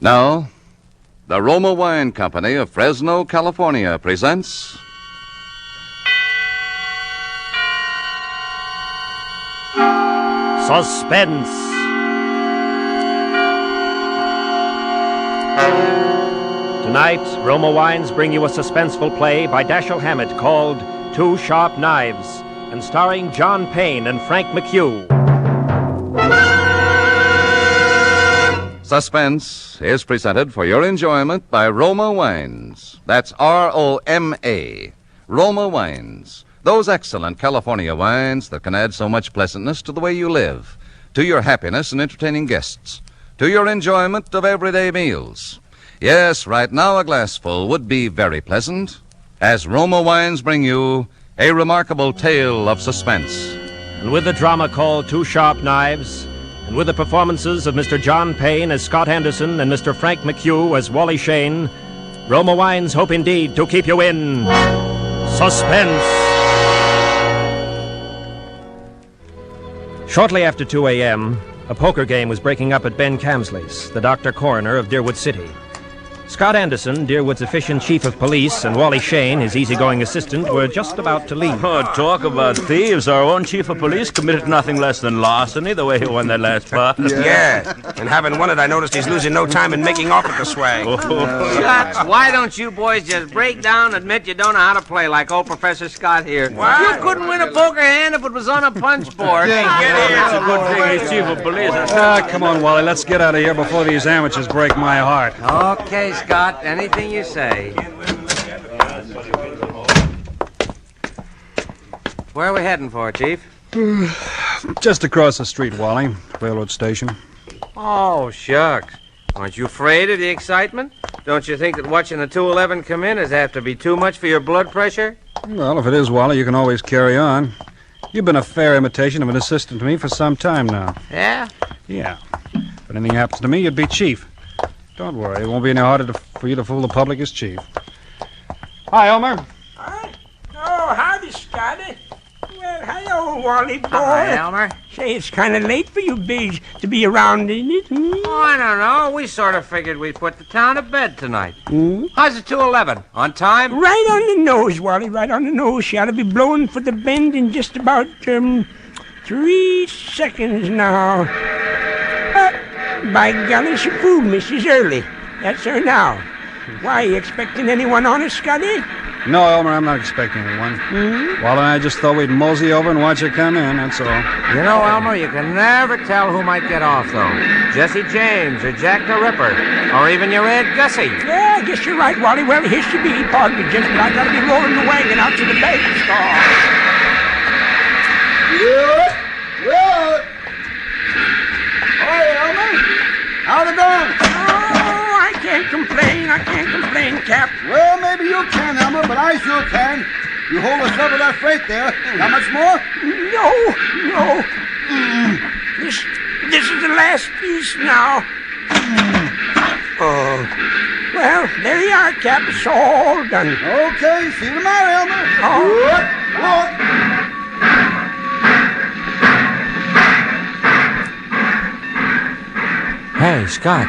Now, the Roma Wine Company of Fresno, California presents... Suspense. Tonight, Roma Wines bring you a suspenseful play by Dashiell Hammett called Two Sharp Knives, and starring John Payne and Frank McHugh. Suspense is presented for your enjoyment by Roma Wines. That's R-O-M-A. Roma Wines. Those excellent California wines that can add so much pleasantness to the way you live, to your happiness in entertaining guests, to your enjoyment of everyday meals. Yes, right now a glassful would be very pleasant, as Roma Wines bring you a remarkable tale of suspense. And with the drama called Two Sharp Knives, and with the performances of Mr. John Payne as Scott Henderson and Mr. Frank McHugh as Wally Shane, Roma Wines hope indeed to keep you in suspense. Shortly after 2 a.m., a poker game was breaking up at Ben Camsley's, the doctor coroner of Deerwood City. Scott Anderson, Deerwood's efficient chief of police, and Wally Shane, his easygoing assistant, were just about to leave. Oh, talk about thieves. Our own chief of police committed nothing less than larceny the way he won that last pot. Yeah. And having won it, I noticed he's losing no time in making off with the swag. Shucks, why don't you boys just break down and admit you don't know how to play like old Professor Scott here? What? You couldn't win a poker hand if it was on a punch board. It's a good thing he's chief of police. Come on, Wally, let's get out of here before these amateurs break my heart. Okay, Scott, anything you say. Where are we heading for, Chief? Just across the street, Wally. Railroad station. Oh, shucks. Aren't you afraid of the excitement? Don't you think that watching the 211 come in is apt to be too much for your blood pressure? Well, if it is, Wally, you can always carry on. You've been a fair imitation of an assistant to me for some time now. Yeah? Yeah. If anything happens to me, you'd be chief. Don't worry, it won't be any harder for you to fool the public as chief. Hi, Elmer. Hi. Oh, howdy, Scotty. Well, hello, Wally boy. Hi, Elmer. Say, it's kind of late for you bigs to be around, isn't it? Oh, I don't know. We sort of figured we'd put the town to bed tonight. How's the 211? On time? Right on the nose, Wally, right on the nose. She ought to be blowing for the bend in just about, 3 seconds now. By golly, she fooled me. She's early. That's her now. Why, you expecting anyone on us, Scotty? No, Elmer, I'm not expecting anyone. Wally and I just thought we'd mosey over and watch her come in, that's all. You know, Elmer, you can never tell who might get off, though. Jesse James or Jack the Ripper, or even your Aunt Gussie. Yeah, I guess you're right, Wally. Well, here she be. Pardon me, gents, but I gotta be rolling the wagon out to the bagel store. Good. Hey, Elmer. How's it going? Oh, I can't complain, Cap. Well, maybe you can, Elmer, but I sure can. You hold us up with that freight there. How much more? No. This is the last piece now. Oh. Well, there you are, Cap. It's all done. Okay, see you tomorrow, Elmer. Oh. Hey, Scott,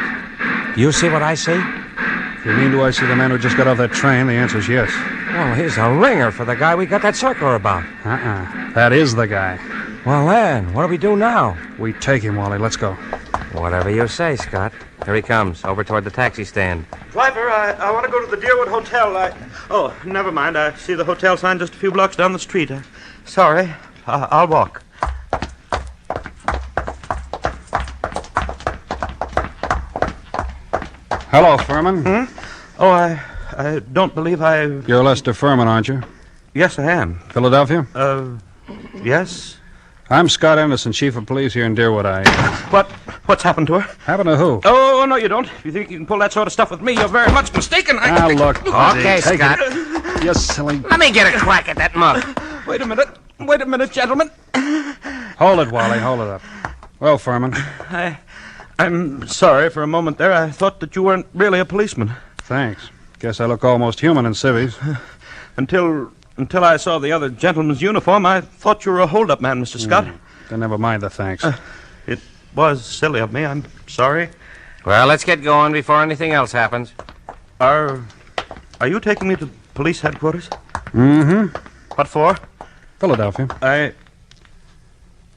you see what I see? If you mean, do I see the man who just got off that train, the answer's yes. Well, he's a ringer for the guy we got that circular about. That is the guy. Well, then, what do we do now? We take him, Wally. Let's go. Whatever you say, Scott. Here he comes, over toward the taxi stand. Driver, I want to go to the Deerwood Hotel. Oh, never mind. I see the hotel sign just a few blocks down the street. Sorry. I'll walk. Hello, Furman. Oh, I don't believe I... You're Lester Furman, aren't you? Yes, I am. Philadelphia? Yes. I'm Scott Anderson, chief of police here in Deerwood. What's happened to her? Happened to who? Oh, no, you don't. If you think you can pull that sort of stuff with me, you're very much mistaken. Look. Okay, take Scott. It. You silly... Let me get a crack at that mug. Wait a minute, gentlemen. Hold it, Wally. Hold it up. Well, Furman. I'm sorry for a moment there. I thought that you weren't really a policeman. Thanks. Guess I look almost human in civvies. Until I saw the other gentleman's uniform, I thought you were a hold-up man, Mr. Scott. Then never mind the thanks. It was silly of me. I'm sorry. Well, let's get going before anything else happens. Are you taking me to police headquarters? Mm-hmm. What for? Philadelphia.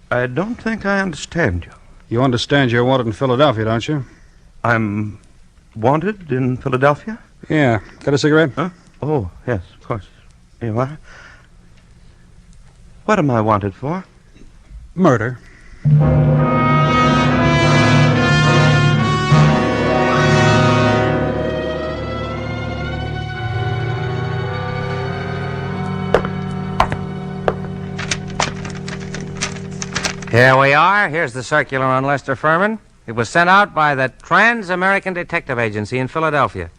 I don't think I understand you. You understand you're wanted in Philadelphia, don't you? I'm wanted in Philadelphia? Yeah. Got a cigarette? Huh? Oh, yes, of course. Here you are. What am I wanted for? Murder. Here we are. Here's the circular on Lester Furman. It was sent out by the Trans-American Detective Agency in Philadelphia.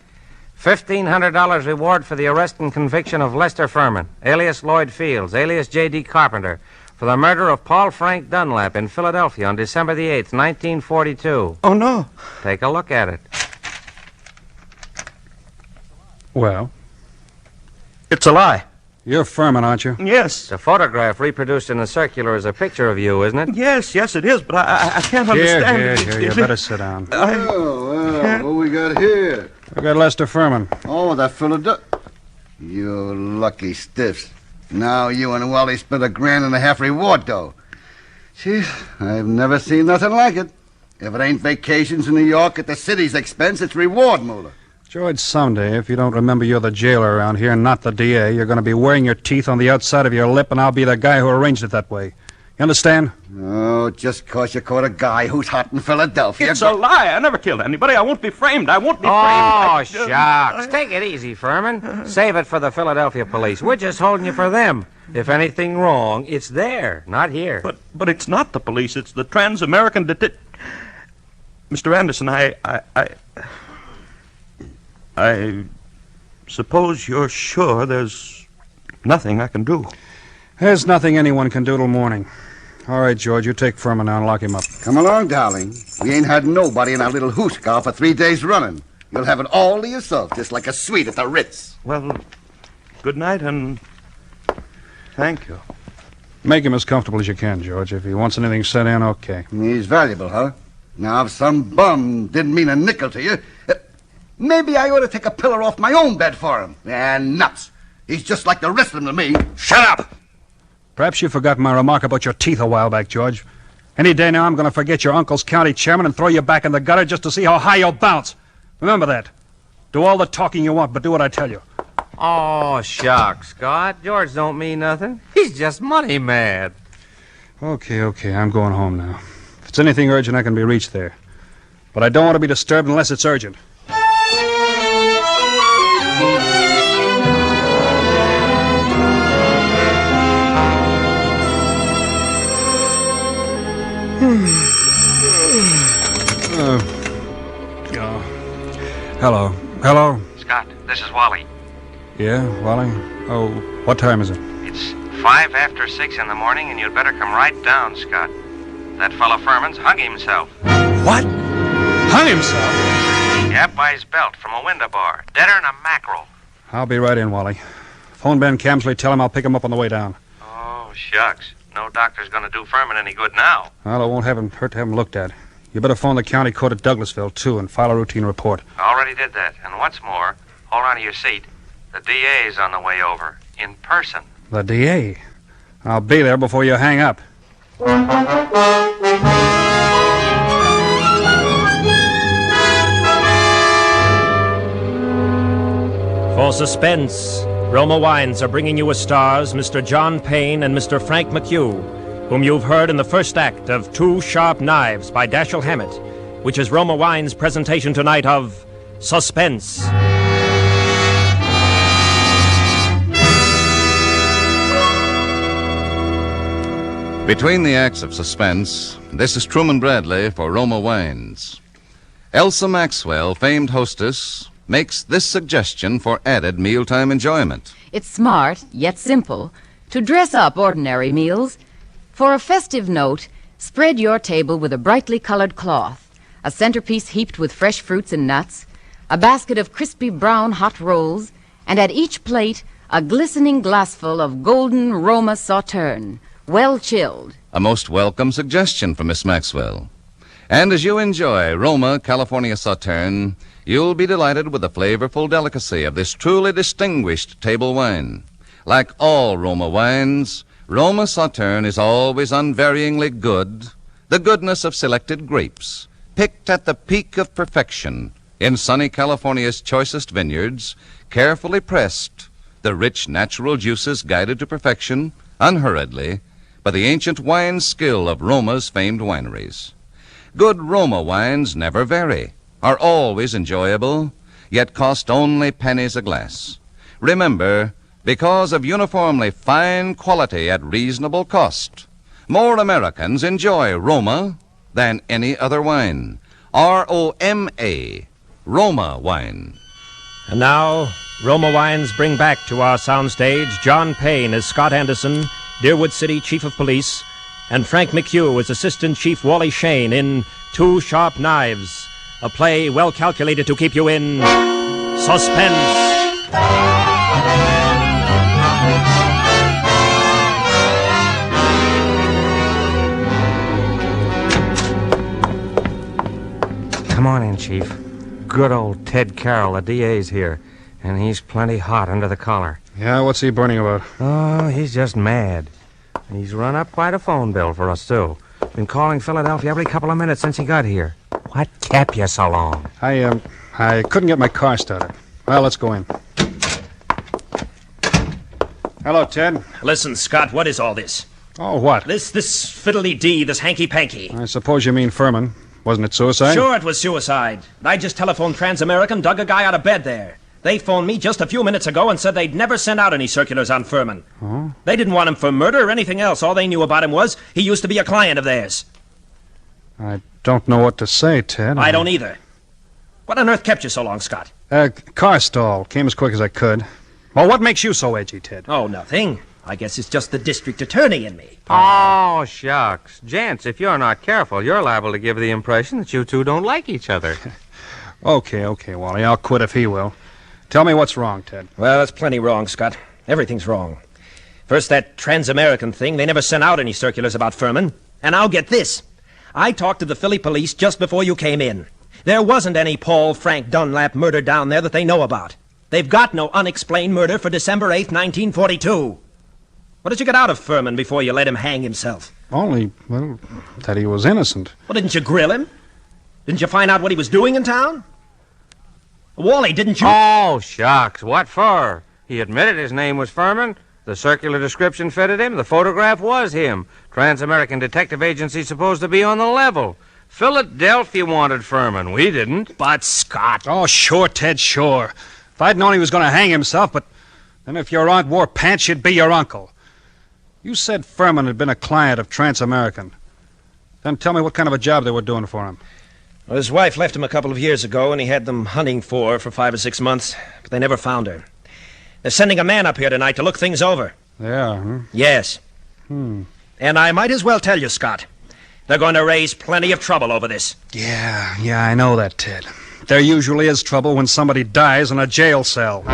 $1,500 reward for the arrest and conviction of Lester Furman, alias Lloyd Fields, alias J.D. Carpenter, for the murder of Paul Frank Dunlap in Philadelphia on December the 8th, 1942. Oh, no. Take a look at it. Well? It's a lie. You're Furman, aren't you? Yes. The photograph reproduced in the circular is a picture of you, isn't it? Yes, it is, but I can't understand. Here. You better sit down. Well, what we got here? We got Lester Furman. Oh, that Philadelphia. You lucky stiffs. Now you and Wally spent $1.50 reward, though. Gee, I've never seen nothing like it. If it ain't vacations in New York at the city's expense, it's reward, Moolah. George, someday, if you don't remember you're the jailer around here and not the DA, you're going to be wearing your teeth on the outside of your lip, and I'll be the guy who arranged it that way. You understand? Oh, just 'cause you caught a guy who's hot in Philadelphia. It's a lie. I never killed anybody. I won't be framed. Oh, shucks. Take it easy, Furman. Save it for the Philadelphia police. We're just holding you for them. If anything wrong, it's there, not here. But it's not the police. It's the Trans-American Detective... Mr. Anderson, I suppose you're sure there's nothing I can do. There's nothing anyone can do till morning. All right, George, you take Furman now and lock him up. Come along, darling. We ain't had nobody in our little hoosecar for 3 days running. You'll have it all to yourself, just like a suite at the Ritz. Well, good night, and thank you. Make him as comfortable as you can, George. If he wants anything sent in, okay. He's valuable, huh? Now, if some bum didn't mean a nickel to you, maybe I ought to take a pillar off my own bed for him. And nuts. He's just like the rest of them to me. Shut up! Perhaps you forgot my remark about your teeth a while back, George. Any day now I'm going to forget your uncle's county chairman and throw you back in the gutter just to see how high you'll bounce. Remember that. Do all the talking you want, but do what I tell you. Oh, shucks, Scott. George don't mean nothing. He's just money mad. Okay, I'm going home now. If it's anything urgent, I can be reached there. But I don't want to be disturbed unless it's urgent. Hello? Scott, this is Wally. Yeah, Wally? Oh, what time is it? It's 5 after 6 in the morning, and you'd better come right down, Scott. That fellow Furman's hung himself. What? Hung himself? Yep, by his belt from a window bar. Deader than a mackerel. I'll be right in, Wally. Phone Ben Camsley, tell him I'll pick him up on the way down. Oh, shucks. No doctor's going to do Furman any good now. Well, it won't hurt to have him looked at. You better phone the county court at Douglasville, too, and file a routine report. Already did that. And what's more, hold on to your seat. The DA's on the way over. In person. The DA? I'll be there before you hang up. For Suspense, Roma Wines are bringing you as stars Mr. John Payne and Mr. Frank McHugh, whom you've heard in the first act of Two Sharp Knives by Dashiell Hammett, which is Roma Wines' presentation tonight of Suspense. Between the acts of Suspense, this is Truman Bradley for Roma Wines. Elsa Maxwell, famed hostess, makes this suggestion for added mealtime enjoyment. It's smart, yet simple, to dress up ordinary meals. For a festive note, spread your table with a brightly colored cloth, a centerpiece heaped with fresh fruits and nuts, a basket of crispy brown hot rolls, and at each plate a glistening glassful of golden Roma Sauterne, well chilled. A most welcome suggestion from Miss Maxwell. And as you enjoy Roma California Sauterne, you'll be delighted with the flavorful delicacy of this truly distinguished table wine. Like all Roma wines, Roma Sauterne is always unvaryingly good, the goodness of selected grapes, picked at the peak of perfection in sunny California's choicest vineyards, carefully pressed, the rich natural juices guided to perfection, unhurriedly, by the ancient wine skill of Roma's famed wineries. Good Roma wines never vary, are always enjoyable, yet cost only pennies a glass. Remember, because of uniformly fine quality at reasonable cost, more Americans enjoy Roma than any other wine. R-O-M-A, Roma wine. And now, Roma Wines bring back to our soundstage John Payne as Scott Anderson, Deerwood City Chief of Police, and Frank McHugh as Assistant Chief Wally Shane in Two Sharp Knives, a play well calculated to keep you in suspense. Come on in, Chief. Good old Ted Carroll, the DA's here, and he's plenty hot under the collar. Yeah, what's he burning about? Oh, he's just mad. He's run up quite a phone bill for us, too. Been calling Philadelphia every couple of minutes since he got here. What kept you so long? I couldn't get my car started. Well, let's go in. Hello, Ted. Listen, Scott, what is all this? Oh, what? This fiddly-dee, this hanky-panky. I suppose you mean Furman. Wasn't it suicide? Sure, it was suicide. I just telephoned Transamerican, dug a guy out of bed there. They phoned me just a few minutes ago and said they'd never sent out any circulars on Furman. Oh? They didn't want him for murder or anything else. All they knew about him was he used to be a client of theirs. I don't know what to say, Ted. I don't either. What on earth kept you so long, Scott? Car stall. Came as quick as I could. Well, what makes you so edgy, Ted? Oh, nothing. I guess it's just the district attorney in me. Oh, shucks. Gents, if you're not careful, you're liable to give the impression that you two don't like each other. Okay, Wally. I'll quit if he will. Tell me what's wrong, Ted. Well, that's plenty wrong, Scott. Everything's wrong. First, that Transamerican thing. They never sent out any circulars about Furman. And now get this. I talked to the Philly police just before you came in. There wasn't any Paul Frank Dunlap murder down there that they know about. They've got no unexplained murder for December 8th, 1942. What did you get out of Furman before you let him hang himself? Only, that he was innocent. Well, didn't you grill him? Didn't you find out what he was doing in town? Wally, didn't you? Oh, shucks. What for? He admitted his name was Furman. The circular description fitted him. The photograph was him. Transamerican Detective Agency supposed to be on the level. Philadelphia wanted Furman. We didn't. But Scott. Oh, sure, Ted, sure. If I'd known he was going to hang himself, but then if your aunt wore pants, she'd be your uncle. You said Furman had been a client of Transamerican. Then tell me what kind of a job they were doing for him. Well, his wife left him a couple of years ago, and he had them hunting for her for 5 or 6 months, but they never found her. They're sending a man up here tonight to look things over. Yeah, huh? Yes. And I might as well tell you, Scott, they're going to raise plenty of trouble over this. Yeah, I know that, Ted. There usually is trouble when somebody dies in a jail cell.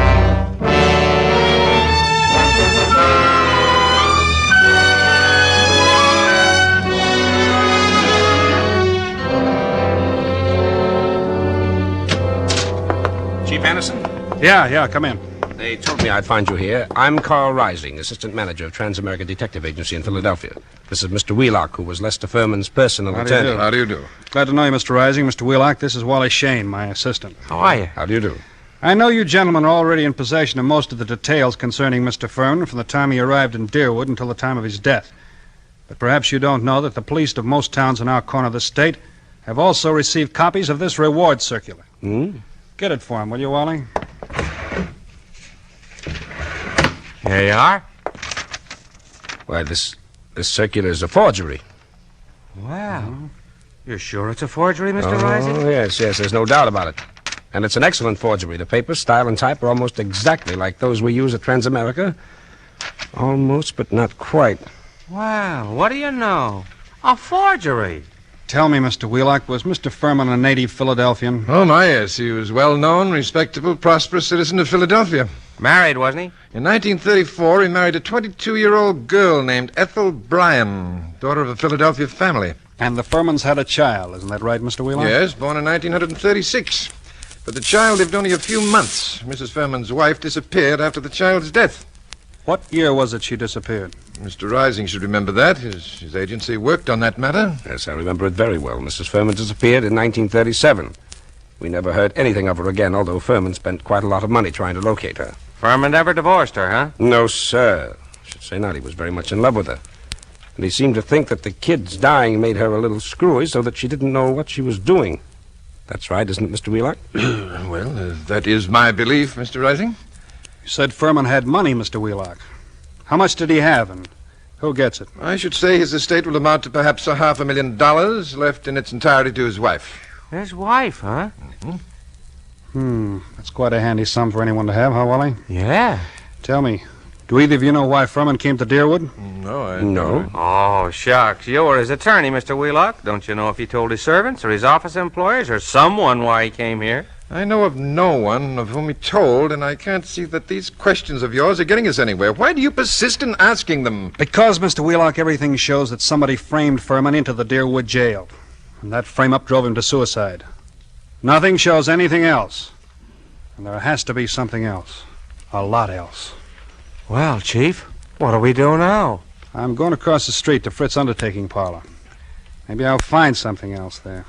Chief Anderson? Yeah, come in. They told me I'd find you here. I'm Carl Rising, Assistant Manager of Transamerican Detective Agency in Philadelphia. This is Mr. Wheelock, who was Lester Furman's personal attorney. How do you do? Glad to know you, Mr. Rising. Mr. Wheelock, this is Wally Shane, my assistant. How are you? How do you do? I know you gentlemen are already in possession of most of the details concerning Mr. Furman from the time he arrived in Deerwood until the time of his death. But perhaps you don't know that the police of most towns in our corner of the state have also received copies of this reward circular. Get it for him, will you, Wally? Here you are. Why, this circular is a forgery. Wow. You're sure it's a forgery, Mr. Rising? Oh, yes, there's no doubt about it. And it's an excellent forgery. The paper, style, and type are almost exactly like those we use at Transamerica. Almost, but not quite. Wow, what do you know? A forgery. Tell me, Mr. Wheelock, was Mr. Furman a native Philadelphian? Oh, my, yes. He was well-known, respectable, prosperous citizen of Philadelphia. Married, wasn't he? In 1934, he married a 22-year-old girl named Ethel Bryan, daughter of a Philadelphia family. And the Furmans had a child, isn't that right, Mr. Wheelock? Yes, born in 1936. But the child lived only a few months. Mrs. Furman's wife disappeared after the child's death. What year was it she disappeared? Mr. Rising should remember that. His agency worked on that matter. Yes, I remember it very well. Mrs. Furman disappeared in 1937. We never heard anything of her again, although Furman spent quite a lot of money trying to locate her. Furman never divorced her, huh? No, sir. I should say not. He was very much in love with her. And he seemed to think that the kid's dying made her a little screwy so that she didn't know what she was doing. That's right, isn't it, Mr. Wheelock? Well, that is my belief, Mr. Rising. You said Furman had money, Mr. Wheelock. How much did he have, and who gets it? I should say his estate will amount to perhaps $500,000 left in its entirety to his wife. His wife, huh? That's quite a handy sum for anyone to have, huh, Wally? Yeah. Tell me, do either of you know why Furman came to Deerwood? No. Oh, shucks. You were his attorney, Mr. Wheelock. Don't you know if he told his servants or his office employees or someone why he came here? I know of no one of whom he told, and I can't see that these questions of yours are getting us anywhere. Why do you persist in asking them? Because, Mr. Wheelock, everything shows that somebody framed Furman into the Deerwood jail. And that frame-up drove him to suicide. Nothing shows anything else. And there has to be something else. A lot else. Well, Chief, what do we do now? I'm going across the street to Fritz's undertaking parlor. Maybe I'll find something else there.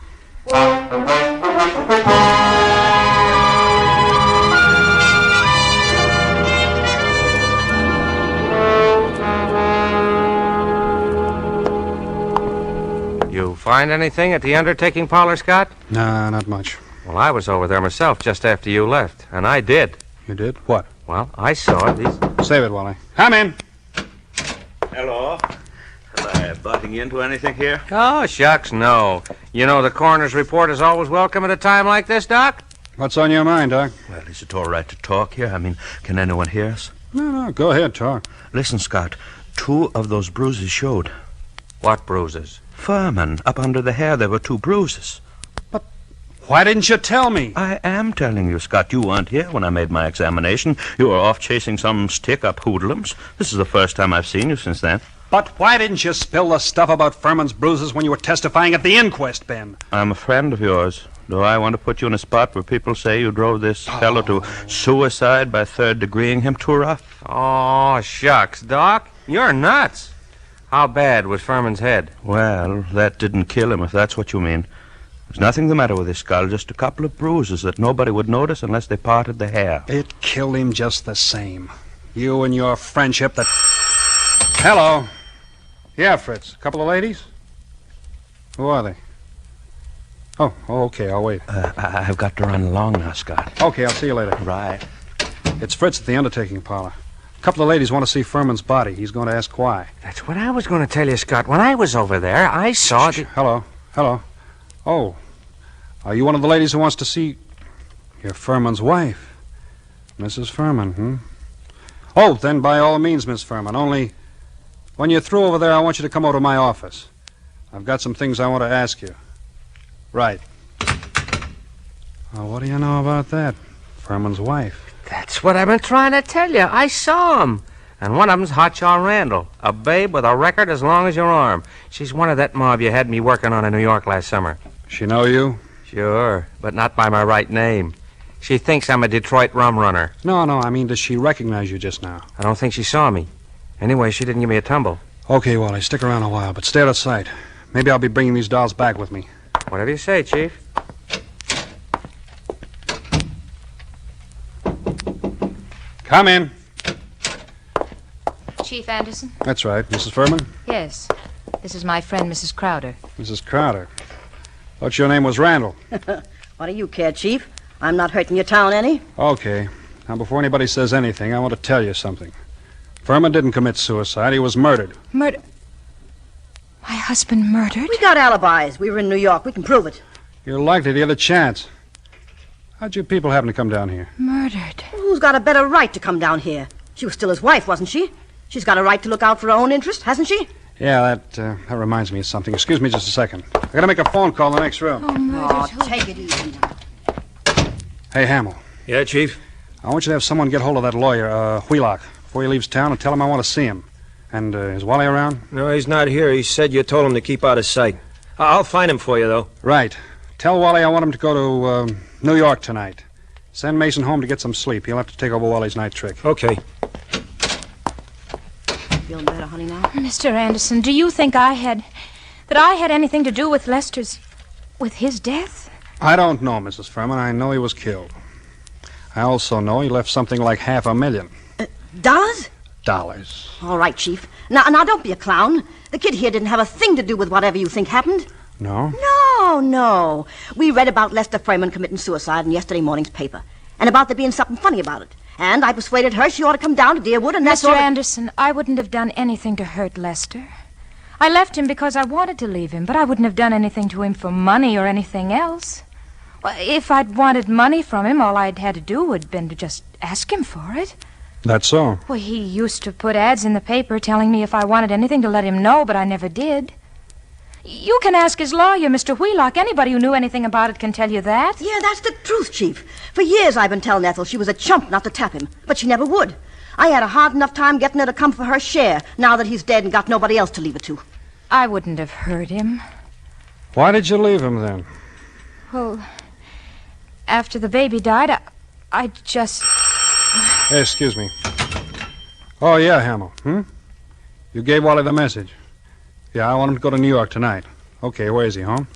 You find anything at the undertaking parlor, Scott? Nah, not much. Well, I was over there myself just after you left, and I did. You did? What? Well, I saw these. Save it, Wally. Come in. Hello. Am I butting into anything here? Oh, shucks, no. You know the coroner's report is always welcome at a time like this, Doc? What's on your mind, Doc? Well, is it all right to talk here? I mean, can anyone hear us? No, go ahead, talk. Listen, Scott, 2 of those bruises showed. What bruises? Furman, up under the hair, there were 2 bruises. Why didn't you tell me? I am telling you, Scott. You weren't here when I made my examination. You were off chasing some stick-up hoodlums. This is the first time I've seen you since then. But why didn't you spill the stuff about Furman's bruises when you were testifying at the inquest, Ben? I'm a friend of yours. Do I want to put you in a spot where people say you drove this fellow to suicide by third-degreeing him too rough? Oh, shucks, Doc. You're nuts. How bad was Furman's head? Well, that didn't kill him, if that's what you mean. There's nothing the matter with his skull, just a couple of bruises that nobody would notice unless they parted the hair. It killed him just the same. You and your friendship that... Hello. Yeah, Fritz. A couple of ladies? Who are they? Oh, okay, I'll wait. I've got to run along now, Scott. Okay, I'll see you later. Right. It's Fritz at the undertaking parlor. A couple of ladies want to see Furman's body. He's going to ask why. That's what I was going to tell you, Scott. When I was over there, I saw... Hello. Oh, are you one of the ladies who wants to see... You're Furman's wife. Mrs. Furman, Oh, then by all means, Miss Furman. Only, when you're through over there, I want you to come over to my office. I've got some things I want to ask you. Right. Well, what do you know about that? Furman's wife. That's what I've been trying to tell you. I saw him. And one of them's Hotshot Randall, a babe with a record as long as your arm. She's one of that mob you had me working on in New York last summer. She know you? Sure, but not by my right name. She thinks I'm a Detroit rum runner. No, I mean, does she recognize you just now? I don't think she saw me. Anyway, she didn't give me a tumble. Okay, Wally, stick around a while, but stay out of sight. Maybe I'll be bringing these dolls back with me. Whatever you say, Chief. Come in. Chief Anderson? That's right. Mrs. Furman? Yes. This is my friend, Mrs. Crowder. Mrs. Crowder. Thought your name was Randall. What do you care, Chief? I'm not hurting your town any. Okay. Now, before anybody says anything, I want to tell you something. Furman didn't commit suicide. He was murdered. Murder? My husband murdered? We got alibis. We were in New York. We can prove it. You're likely to get a chance. How'd you people happen to come down here? Murdered. Who's got a better right to come down here? She was still his wife, wasn't she? She's got a right to look out for her own interest, hasn't she? Yeah, that reminds me of something. Excuse me just a second. I gotta make a phone call in the next room. Oh, murdered. Oh, take it easy now. Hey, Hamill. Yeah, Chief? I want you to have someone get hold of that lawyer, Wheelock, before he leaves town and tell him I want to see him. And is Wally around? No, he's not here. He said you told him to keep out of sight. I'll find him for you, though. Right. Tell Wally I want him to go to New York tonight. Send Mason home to get some sleep. He'll have to take over Wally's night trick. Okay. Feeling better, honey, now? Mr. Anderson, do you think I had anything to do with with his death? I don't know, Mrs. Furman. I know he was killed. I also know he left something like $500,000. Dollars? Dollars. All right, Chief. Now, don't be a clown. The kid here didn't have a thing to do with whatever you think happened. No? No. We read about Lester Furman committing suicide in yesterday morning's paper, and about there being something funny about it. And I persuaded her she ought to come down to Deerwood, and that's all. Mr. Anderson, I wouldn't have done anything to hurt Lester. I left him because I wanted to leave him, but I wouldn't have done anything to him for money or anything else. Well, if I'd wanted money from him, all I'd had to do would have been to just ask him for it. That's so. Well, he used to put ads in the paper telling me if I wanted anything to let him know, but I never did. You can ask his lawyer, Mr. Wheelock. Anybody who knew anything about it can tell you that. Yeah, that's the truth, Chief. For years I've been telling Ethel she was a chump not to tap him, but she never would. I had a hard enough time getting her to come for her share, now that he's dead and got nobody else to leave it to. I wouldn't have hurt him. Why did you leave him then? Well, after the baby died, I just... Hey, excuse me. Oh, yeah, Hamill. You gave Wally the message. Yeah, I want him to go to New York tonight. Okay, where is he, home?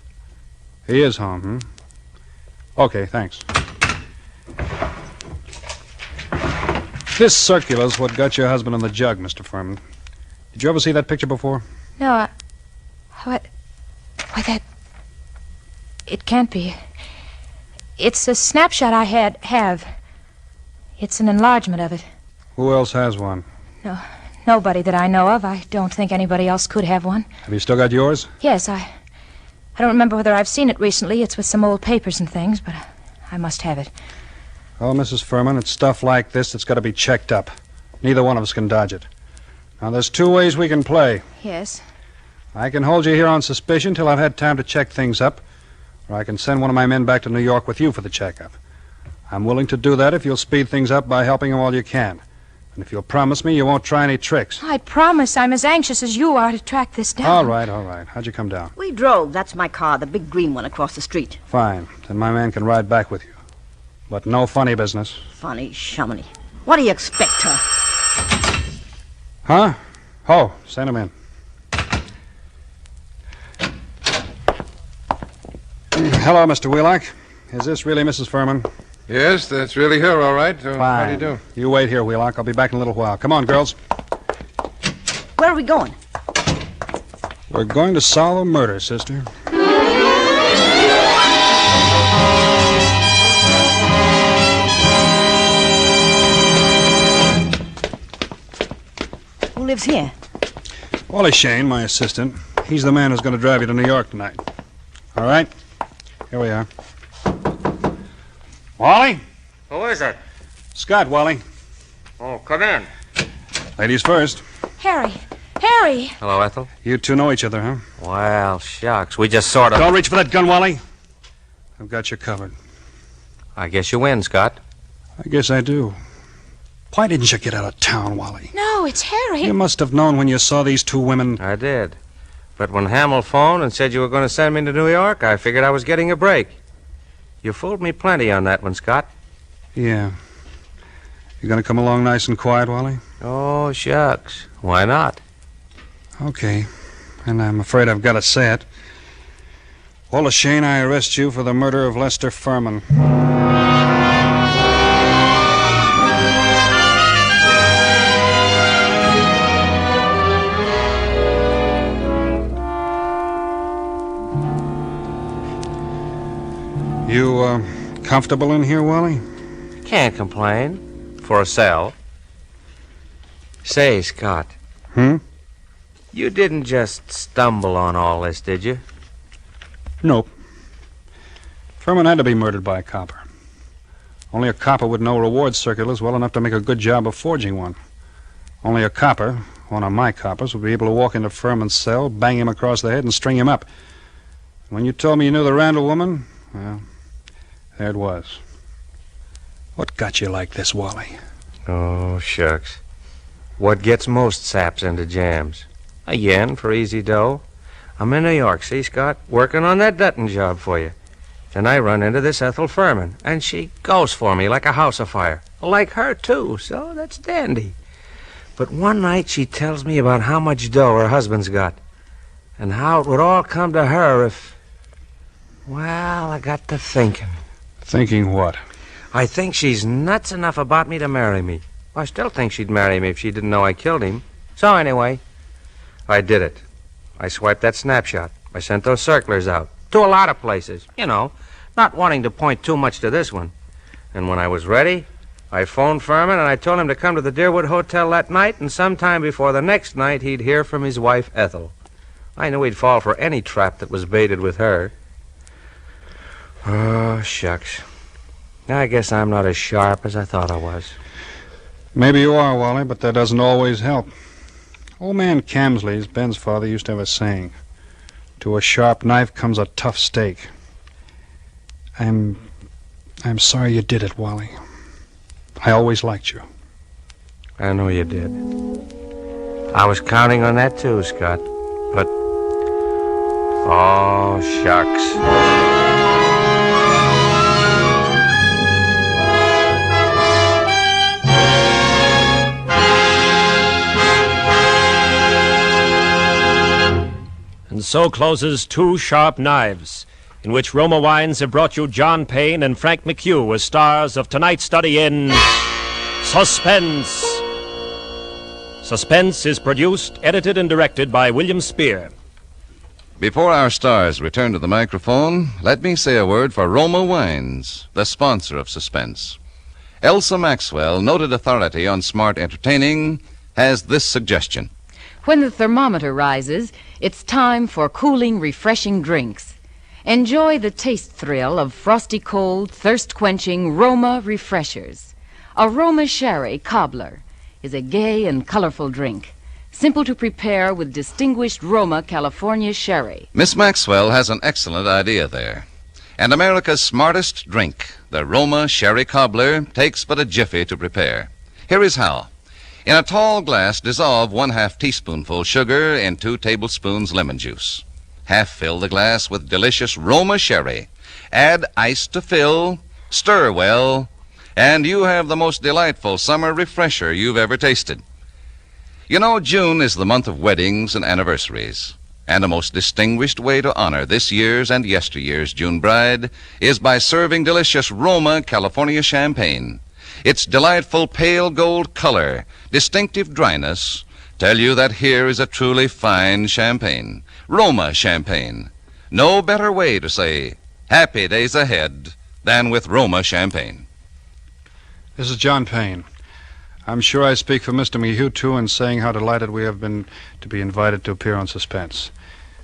He is home, Okay, thanks. This circular's what got your husband in the jug, Mr. Furman. Did you ever see that picture before? No, Why, that... It can't be. It's a snapshot I have. It's an enlargement of it. Who else has one? No, nobody that I know of. I don't think anybody else could have one. Have you still got yours? Yes, I don't remember whether I've seen it recently. It's with some old papers and things, but I must have it. Oh, Mrs. Furman, it's stuff like this that's got to be checked up. Neither one of us can dodge it. Now, there's two ways we can play. Yes. I can hold you here on suspicion till I've had time to check things up, or I can send one of my men back to New York with you for the checkup. I'm willing to do that if you'll speed things up by helping him all you can. And if you'll promise me you won't try any tricks. I promise. I'm as anxious as you are to track this down. All right. How'd you come down? We drove. That's my car, the big green one across the street. Fine. Then my man can ride back with you. But no funny business. Funny shumminy. What do you expect, her? Huh? Oh, send him in. Hello, Mr. Wheelock. Is this really Mrs. Furman? Yes, that's really her, all right. Fine. How do you do? You wait here, Wheelock. I'll be back in a little while. Come on, girls. Where are we going? We're going to solve a murder, sister. Who lives here? Wally Shane, my assistant. He's the man who's going to drive you to New York tonight. All right? Here we are. Wally? Who is it? Scott, Wally. Oh, come in. Ladies first. Harry! Hello, Ethel. You two know each other, huh? Well, shucks. We just sort of... Don't reach for that gun, Wally. I've got you covered. I guess you win, Scott. I guess I do. Why didn't you get out of town, Wally? No, it's Harry. You must have known when you saw these two women. I did. But when Hamill phoned and said you were going to send me to New York, I figured I was getting a break. You fooled me plenty on that one, Scott. Yeah. You gonna come along nice and quiet, Wally? Oh, shucks. Why not? Okay. And I'm afraid I've got to say it. Wally Shane, I arrest you for the murder of Lester Furman. You, comfortable in here, Wally? Can't complain. For a cell. Say, Scott. You didn't just stumble on all this, did you? Nope. Furman had to be murdered by a copper. Only a copper would know reward circulars well enough to make a good job of forging one. Only a copper, one of my coppers, would be able to walk into Furman's cell, bang him across the head, and string him up. When you told me you knew the Randall woman, well, there it was. What got you like this, Wally? Oh, shucks. What gets most saps into jams? A yen for easy dough. I'm in New York, see, Scott? Working on that Dutton job for you. Then I run into this Ethel Furman, and she goes for me like a house afire. Like her, too, so that's dandy. But one night she tells me about how much dough her husband's got, and how it would all come to her if... Well, I got to thinking. Thinking what? I think she's nuts enough about me to marry me. I still think she'd marry me if she didn't know I killed him. So anyway, I did it. I swiped that snapshot. I sent those circulars out to a lot of places, you know, not wanting to point too much to this one. And when I was ready, I phoned Furman and I told him to come to the Deerwood Hotel that night, and sometime before the next night he'd hear from his wife, Ethel. I knew he'd fall for any trap that was baited with her. Oh, shucks. I guess I'm not as sharp as I thought I was. Maybe you are, Wally, but that doesn't always help. Old man Camsley's, Ben's father, used to have a saying, to a sharp knife comes a tough steak. I'm sorry you did it, Wally. I always liked you. I know you did. I was counting on that too, Scott. But... oh, shucks. And so closes Two Sharp Knives, in which Roma Wines have brought you John Payne and Frank McHugh as stars of tonight's study in Suspense. Suspense is produced, edited, and directed by William Spear. Before our stars return to the microphone, let me say a word for Roma Wines, the sponsor of Suspense. Elsa Maxwell, noted authority on smart entertaining, has this suggestion. When the thermometer rises, it's time for cooling, refreshing drinks. Enjoy the taste thrill of frosty cold, thirst-quenching Roma refreshers. A Roma Sherry Cobbler is a gay and colorful drink, simple to prepare with distinguished Roma California sherry. Miss Maxwell has an excellent idea there. And America's smartest drink, the Roma Sherry Cobbler, takes but a jiffy to prepare. Here is how. In a tall glass, dissolve 1/2 teaspoonful sugar in 2 tablespoons lemon juice. Half fill the glass with delicious Roma sherry. Add ice to fill, stir well, and you have the most delightful summer refresher you've ever tasted. You know, June is the month of weddings and anniversaries, and a most distinguished way to honor this year's and yesteryear's June bride is by serving delicious Roma California champagne. Its delightful pale gold color, distinctive dryness, tell you that here is a truly fine champagne. Roma champagne. No better way to say happy days ahead than with Roma champagne. This is John Payne. I'm sure I speak for Mr. McHugh, too, in saying how delighted we have been to be invited to appear on Suspense.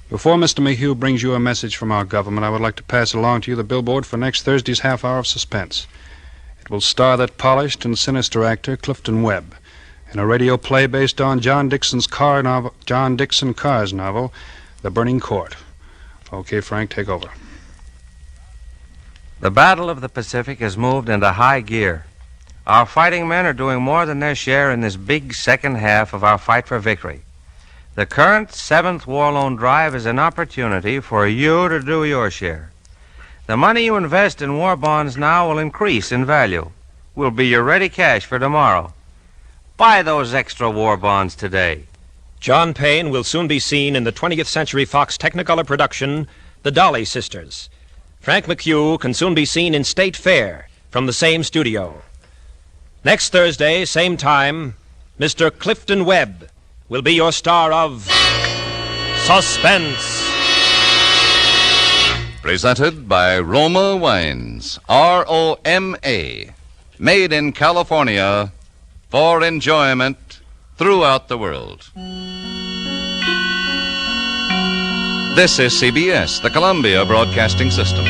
Before Mr. McHugh brings you a message from our government, I would like to pass along to you the billboard for next Thursday's half hour of Suspense. It will star that polished and sinister actor, Clifton Webb, in a radio play based on John Dixon Carr's novel, The Burning Court. Okay, Frank, take over. The Battle of the Pacific has moved into high gear. Our fighting men are doing more than their share in this big second half of our fight for victory. The current 7th War Loan Drive is an opportunity for you to do your share. The money you invest in war bonds now will increase in value. Will be your ready cash for tomorrow. Buy those extra war bonds today. John Payne will soon be seen in the 20th Century Fox Technicolor production, The Dolly Sisters. Frank McHugh can soon be seen in State Fair from the same studio. Next Thursday, same time, Mr. Clifton Webb will be your star of Suspense. Presented by Roma Wines, R-O-M-A, made in California for enjoyment throughout the world. This is CBS, the Columbia Broadcasting System.